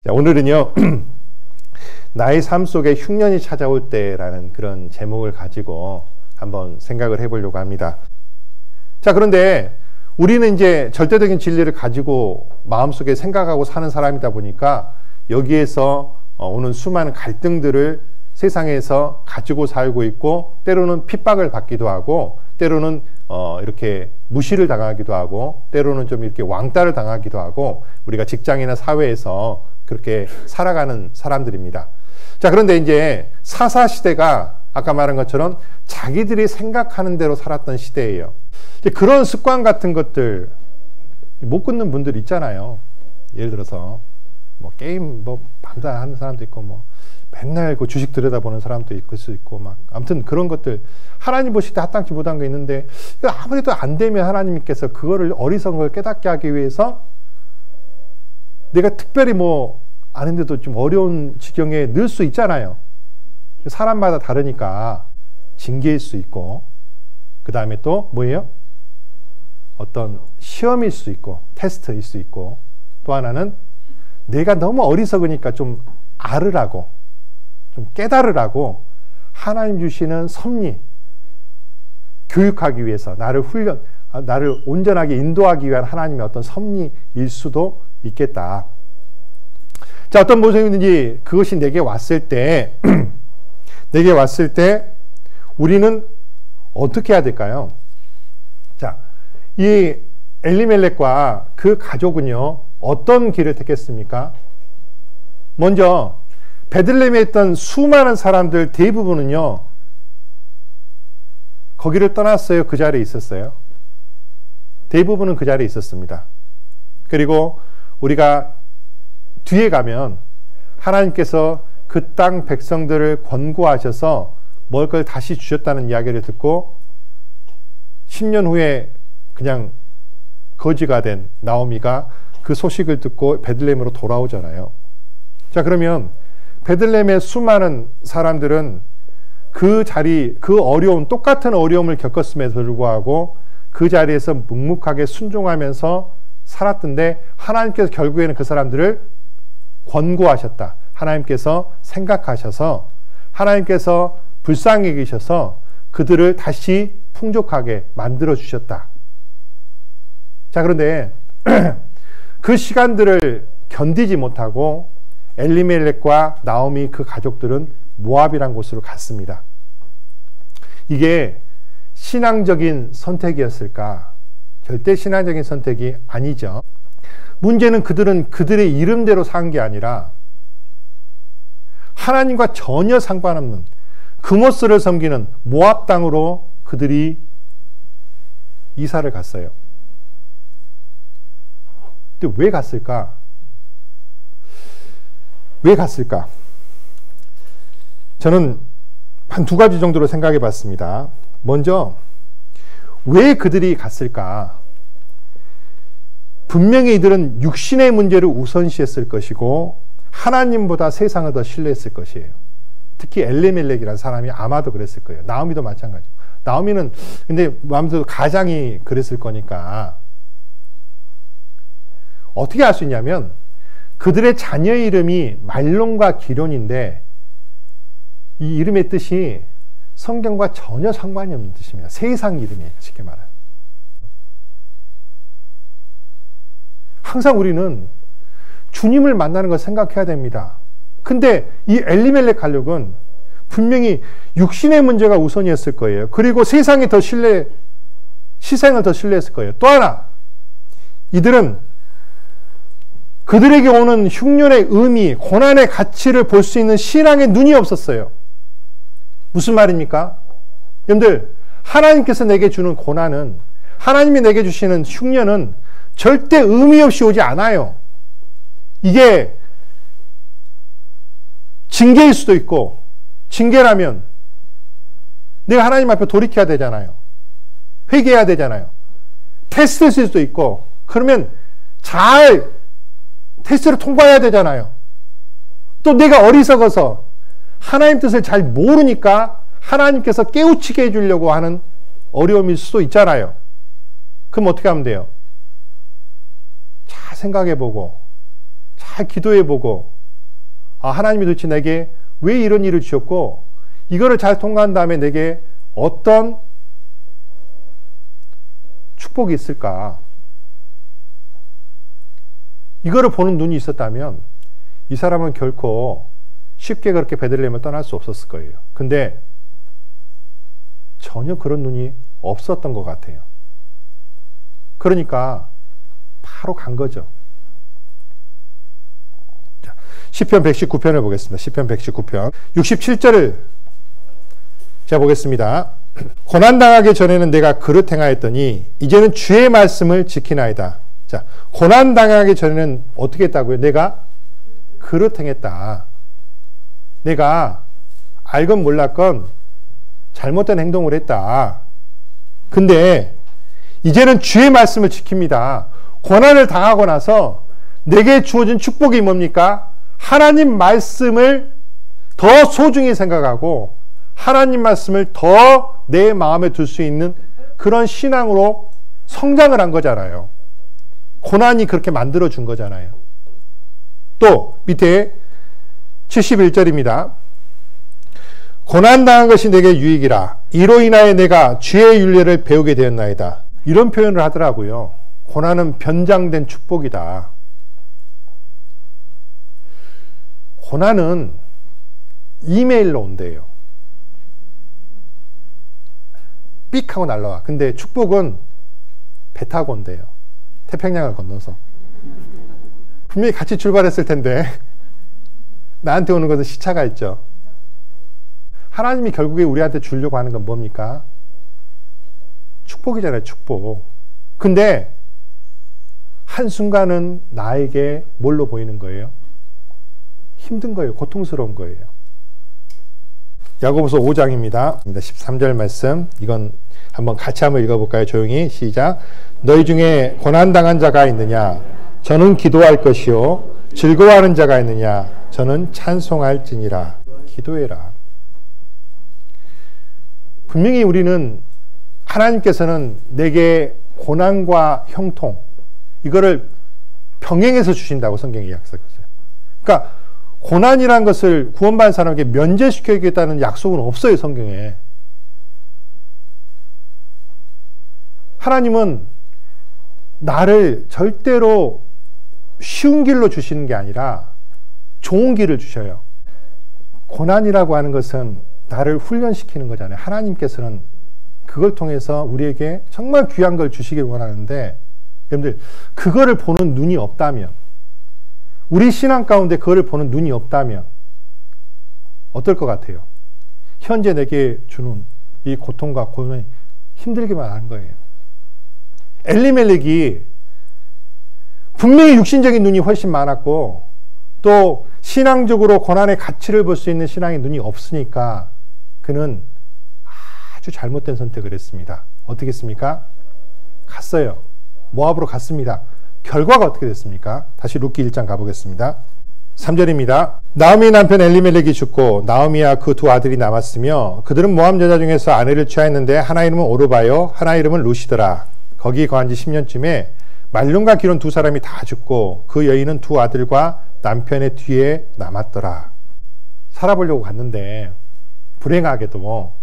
자, 오늘은요 나의 삶 속에 흉년이 찾아올 때라는 그런 제목을 가지고 한번 생각을 해보려고 합니다. 자, 그런데 우리는 이제 절대적인 진리를 가지고 마음속에 생각하고 사는 사람이다 보니까 여기에서 오는 수많은 갈등들을 세상에서 가지고 살고 있고, 때로는 핍박을 받기도 하고, 때로는 이렇게 무시를 당하기도 하고, 때로는 좀 이렇게 왕따를 당하기도 하고, 우리가 직장이나 사회에서 그렇게 살아가는 사람들입니다. 자, 그런데 이제 사사시대가 아까 말한 것처럼 자기들이 생각하는 대로 살았던 시대예요. 이제 그런 습관 같은 것들 못 끊는 분들 있잖아요. 예를 들어서 뭐 게임 뭐 밤새 하는 사람도 있고, 뭐 맨날 그 주식 들여다보는 사람도 있을 수 있고, 막 아무튼 그런 것들 하나님 보실 때 합당치 못한 거 있는데, 아무래도 안 되면 하나님께서 그거를 어리석은 걸 깨닫게 하기 위해서 내가 특별히 뭐 아는데도 좀 어려운 지경에 넣을 수 있잖아요. 사람마다 다르니까 징계일 수 있고, 그 다음에 또 뭐예요? 어떤 시험일 수 있고, 테스트일 수 있고, 또 하나는 내가 너무 어리석으니까 좀 알으라고, 좀 깨달으라고 하나님 주시는 섭리, 교육하기 위해서 나를 나를 온전하게 인도하기 위한 하나님의 어떤 섭리일 수도 있겠다. 자, 어떤 모습이든지 그것이 내게 왔을 때 내게 왔을 때 우리는 어떻게 해야 될까요? 자, 이 엘리멜렉과 그 가족은요 어떤 길을 택했습니까? 먼저 베들레헴에 있던 수많은 사람들 대부분은요 거기를 떠났어요? 그 자리에 있었어요? 대부분은 그 자리에 있었습니다. 그리고 우리가 뒤에 가면 하나님께서 그 땅 백성들을 권고하셔서 먹을 걸 다시 주셨다는 이야기를 듣고 10년 후에 그냥 거지가 된 나오미가 그 소식을 듣고 베들레헴으로 돌아오잖아요. 자, 그러면 베들레헴의 수많은 사람들은 그 자리, 그 어려움, 똑같은 어려움을 겪었음에도 불구하고 그 자리에서 묵묵하게 순종하면서 살았던데, 하나님께서 결국에는 그 사람들을 권고하셨다. 하나님께서 생각하셔서, 하나님께서 불쌍히 여기셔서 그들을 다시 풍족하게 만들어 주셨다. 자, 그런데 그 시간들을 견디지 못하고 엘리멜렉과 나오미 그 가족들은 모압이란 곳으로 갔습니다. 이게 신앙적인 선택이었을까? 절대 신앙적인 선택이 아니죠. 문제는 그들은 그들의 이름대로 산 게 아니라 하나님과 전혀 상관없는 금오스를 섬기는 모압 땅으로 그들이 이사를 갔어요. 근데 왜 갔을까? 왜 갔을까? 저는 한 두 가지 정도로 생각해 봤습니다. 먼저, 왜 그들이 갔을까? 분명히 이들은 육신의 문제를 우선시했을 것이고 하나님보다 세상을 더 신뢰했을 것이에요. 특히 엘리멜렉이라는 사람이 아마도 그랬을 거예요. 나오미도 마찬가지고. 나오미는 근데 아무래도 가장이 그랬을 거니까. 어떻게 알 수 있냐면 그들의 자녀의 이름이 말론과 기론인데 이 이름의 뜻이 성경과 전혀 상관이 없는 뜻입니다. 세상 이름이에요. 쉽게 말하면. 항상 우리는 주님을 만나는 걸 생각해야 됩니다. 근데 이 엘리멜렉 가족은 분명히 육신의 문제가 우선이었을 거예요. 그리고 시생을 더 신뢰했을 거예요. 또 하나, 이들은 그들에게 오는 흉년의 의미, 고난의 가치를 볼 수 있는 신앙의 눈이 없었어요. 무슨 말입니까? 여러분들, 하나님께서 내게 주는 고난은, 하나님이 내게 주시는 흉년은 절대 의미 없이 오지 않아요. 이게 징계일 수도 있고, 징계라면 내가 하나님 앞에 돌이켜야 되잖아요. 회개해야 되잖아요. 테스트일 수도 있고, 그러면 잘 테스트를 통과해야 되잖아요. 또 내가 어리석어서 하나님 뜻을 잘 모르니까 하나님께서 깨우치게 해주려고 하는 어려움일 수도 있잖아요. 그럼 어떻게 하면 돼요? 잘 생각해보고, 잘 기도해보고, 하나님이 도대체 내게 왜 이런 일을 주셨고 이거를 잘 통과한 다음에 내게 어떤 축복이 있을까? 이거를 보는 눈이 있었다면 이 사람은 결코 쉽게 그렇게 베들레헴을 떠날 수 없었을 거예요. 근데 전혀 그런 눈이 없었던 것 같아요. 그러니까 바로 간 거죠. 자, 시편 119편을 보겠습니다. 시편 119편 67절을 제가 보겠습니다. 고난당하기 전에는 내가 그릇 행하였더니 이제는 주의 말씀을 지키나이다. 자, 고난당하기 전에는 어떻게 했다고요? 내가 그릇 행했다. 내가 알건 몰랐건 잘못된 행동을 했다. 근데 이제는 주의 말씀을 지킵니다. 고난을 당하고 나서 내게 주어진 축복이 뭡니까? 하나님 말씀을 더 소중히 생각하고 하나님 말씀을 더 내 마음에 둘 수 있는 그런 신앙으로 성장을 한 거잖아요. 고난이 그렇게 만들어준 거잖아요. 또 밑에 71절입니다. 고난당한 것이 내게 유익이라. 이로 인하여 내가 주의 윤례를 배우게 되었나이다. 이런 표현을 하더라고요. 고난은 변장된 축복이다. 고난은 이메일로 온대요. 삑 하고 날라와. 근데 축복은 배 타고 온대요. 태평양을 건너서. 분명히 같이 출발했을 텐데 나한테 오는 것은 시차가 있죠. 하나님이 결국에 우리한테 주려고 하는 건 뭡니까? 축복이잖아요. 축복. 근데 한순간은 나에게 뭘로 보이는 거예요? 힘든 거예요. 고통스러운 거예요. 야고보서 5장입니다. 13절 말씀. 이건 한번 같이 한번 읽어볼까요? 조용히 시작. 너희 중에 고난당한 자가 있느냐? 저는 기도할 것이요. 즐거워하는 자가 있느냐? 저는 찬송할지니라. 기도해라. 분명히 우리는 하나님께서는 내게 고난과 형통 이거를 병행해서 주신다고 성경이 약속했어요. 그러니까 고난이라는 것을 구원받은 사람에게 면제시켜주겠다는 약속은 없어요. 성경에. 하나님은 나를 절대로 쉬운 길로 주시는 게 아니라 좋은 길을 주셔요. 고난이라고 하는 것은 나를 훈련시키는 거잖아요. 하나님께서는 그걸 통해서 우리에게 정말 귀한 걸 주시길 원하는데 여러분들 그거를 보는 눈이 없다면 우리 신앙 가운데 그거를 보는 눈이 없다면 어떨 것 같아요? 현재 내게 주는 이 고통과 고난이 힘들기만 하는 거예요. 엘리멜렉이 분명히 육신적인 눈이 훨씬 많았고 또 신앙적으로 고난의 가치를 볼 수 있는 신앙의 눈이 없으니까 그는 아주 잘못된 선택을 했습니다. 어떻게 했습니까? 갔어요. 모압으로 갔습니다. 결과가 어떻게 됐습니까? 다시 룻기 1장 가보겠습니다. 3절입니다. 나오미 남편 엘리멜렉이 죽고 나오미와 그 두 아들이 남았으며 그들은 모압 여자 중에서 아내를 취하였는데 하나 이름은 오르바요 하나 이름은 루시더라. 거기 거한 지 10년쯤에 말론과 기론 두 사람이 다 죽고 그 여인은 두 아들과 남편의 뒤에 남았더라. 살아보려고 갔는데 불행하게도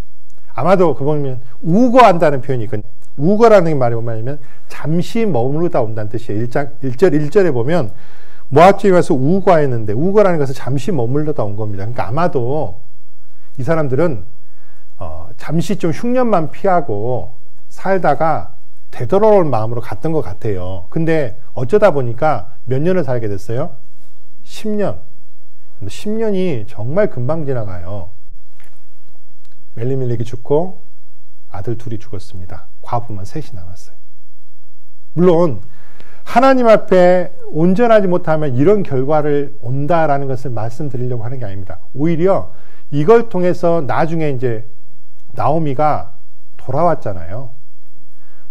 아마도 그거 보면 우거한다는 표현이 있거든요. 우거라는 말이 뭐냐면 잠시 머무르다 온다는 뜻이에요. 1절에 보면 모압지에 가서 우거했는데 우거라는 것은 잠시 머물러다 온 겁니다. 그러니까 아마도 이 사람들은 잠시 좀 흉년만 피하고 살다가 되돌아올 마음으로 갔던 것 같아요. 근데 어쩌다 보니까 몇 년을 살게 됐어요? 10년. 10년이 정말 금방 지나가요. 엘리멜렉이 죽고 아들 둘이 죽었습니다. 과부만 셋이 남았어요. 물론 하나님 앞에 온전하지 못하면 이런 결과를 온다라는 것을 말씀드리려고 하는 게 아닙니다. 오히려 이걸 통해서 나중에 이제 나오미가 돌아왔잖아요.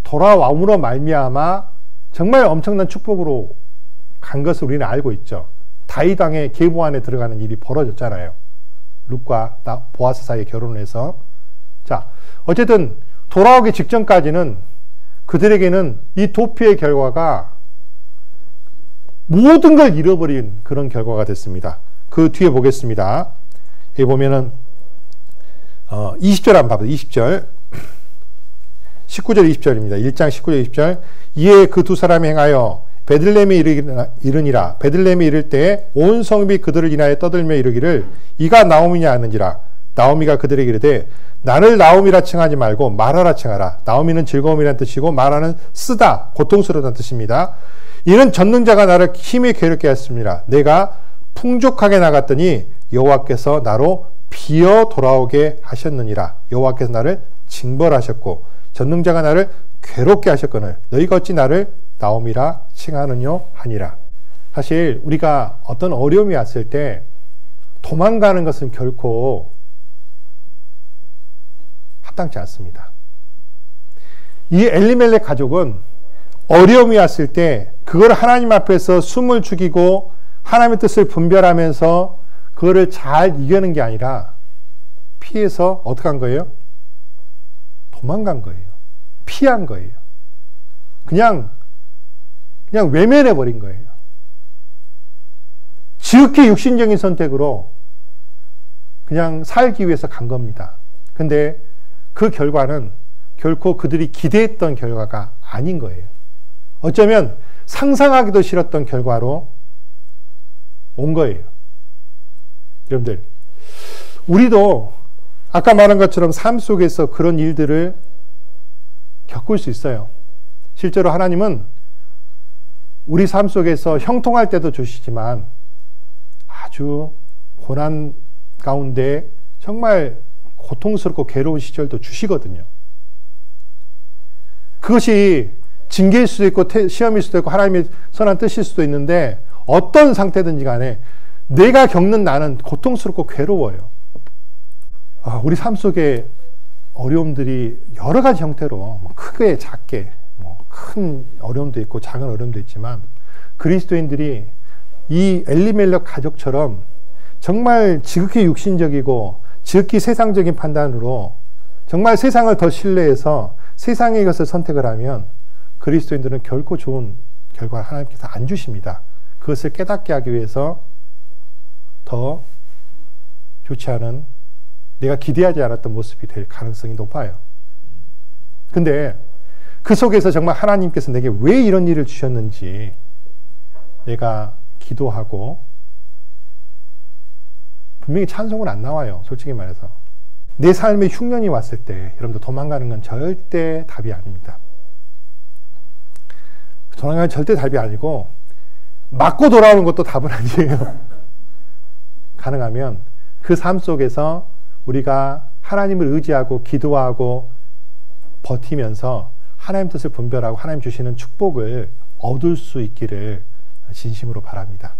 돌아옴으로 말미암아 정말 엄청난 축복으로 간 것을 우리는 알고 있죠. 다윗 왕의 계보 안에 들어가는 일이 벌어졌잖아요. 룻과 보아스 사이에 결혼을 해서. 자, 어쨌든 돌아오기 직전까지는 그들에게는 이 도피의 결과가 모든 걸 잃어버린 그런 결과가 됐습니다. 그 뒤에 보겠습니다. 여기 보면은 20절 한번 봐봐요. 20절 19절 20절입니다. 1장 19절 20절. 이에 그 두 사람이 행하여 베들레헴에 이르니라. 베들레헴에 이를 때 온 성읍이 그들을 인하여 떠들며 이르기를 이가 나오미냐 하는지라. 나오미가 그들에게 이르되 나를 나오미라 칭하지 말고 마라라 칭하라. 나오미는 즐거움이라는 뜻이고 마라는 쓰다, 고통스러운 뜻입니다. 이는 전능자가 나를 힘에 괴롭게 하였습니다. 내가 풍족하게 나갔더니 여호와께서 나로 비어 돌아오게 하셨느니라. 여호와께서 나를 징벌하셨고 전능자가 나를 괴롭게 하셨거늘 너희가 어찌 나를 나오미라 칭하느뇨 하니라. 사실 우리가 어떤 어려움이 왔을 때 도망가는 것은 결코 합당치 않습니다. 이 엘리멜렉 가족은 어려움이 왔을 때 그걸 하나님 앞에서 숨을 죽이고 하나님의 뜻을 분별하면서 그거를 잘 이겨낸 게 아니라 피해서 어떻게 한 거예요? 도망간 거예요. 피한 거예요. 그냥 외면해 버린 거예요. 지극히 육신적인 선택으로 그냥 살기 위해서 간 겁니다. 근데 그 결과는 결코 그들이 기대했던 결과가 아닌 거예요. 어쩌면 상상하기도 싫었던 결과로 온 거예요. 여러분들, 우리도 아까 말한 것처럼 삶 속에서 그런 일들을 겪을 수 있어요. 실제로 하나님은 우리 삶 속에서 형통할 때도 주시지만 아주 고난 가운데 정말 고통스럽고 괴로운 시절도 주시거든요. 그것이 징계일 수도 있고 시험일 수도 있고 하나님의 선한 뜻일 수도 있는데 어떤 상태든지 간에 내가 겪는 나는 고통스럽고 괴로워요. 우리 삶 속에 어려움들이 여러 가지 형태로 크게 작게 큰 어려움도 있고 작은 어려움도 있지만 그리스도인들이 이 엘리멜렉 가족처럼 정말 지극히 육신적이고 지극히 세상적인 판단으로 정말 세상을 더 신뢰해서 세상의 것을 선택을 하면 그리스도인들은 결코 좋은 결과를 하나님께서 안 주십니다. 그것을 깨닫게 하기 위해서 더 좋지 않은 내가 기대하지 않았던 모습이 될 가능성이 높아요. 근데 그 속에서 정말 하나님께서 내게 왜 이런 일을 주셨는지 내가 기도하고 분명히 찬송은 안 나와요. 솔직히 말해서. 내 삶에 흉년이 왔을 때 여러분들 도망가는 건 절대 답이 아닙니다. 도망가는 건 절대 답이 아니고 맞고 돌아오는 것도 답은 아니에요. 가능하면 그 삶 속에서 우리가 하나님을 의지하고 기도하고 버티면서 하나님 뜻을 분별하고 하나님 주시는 축복을 얻을 수 있기를 진심으로 바랍니다.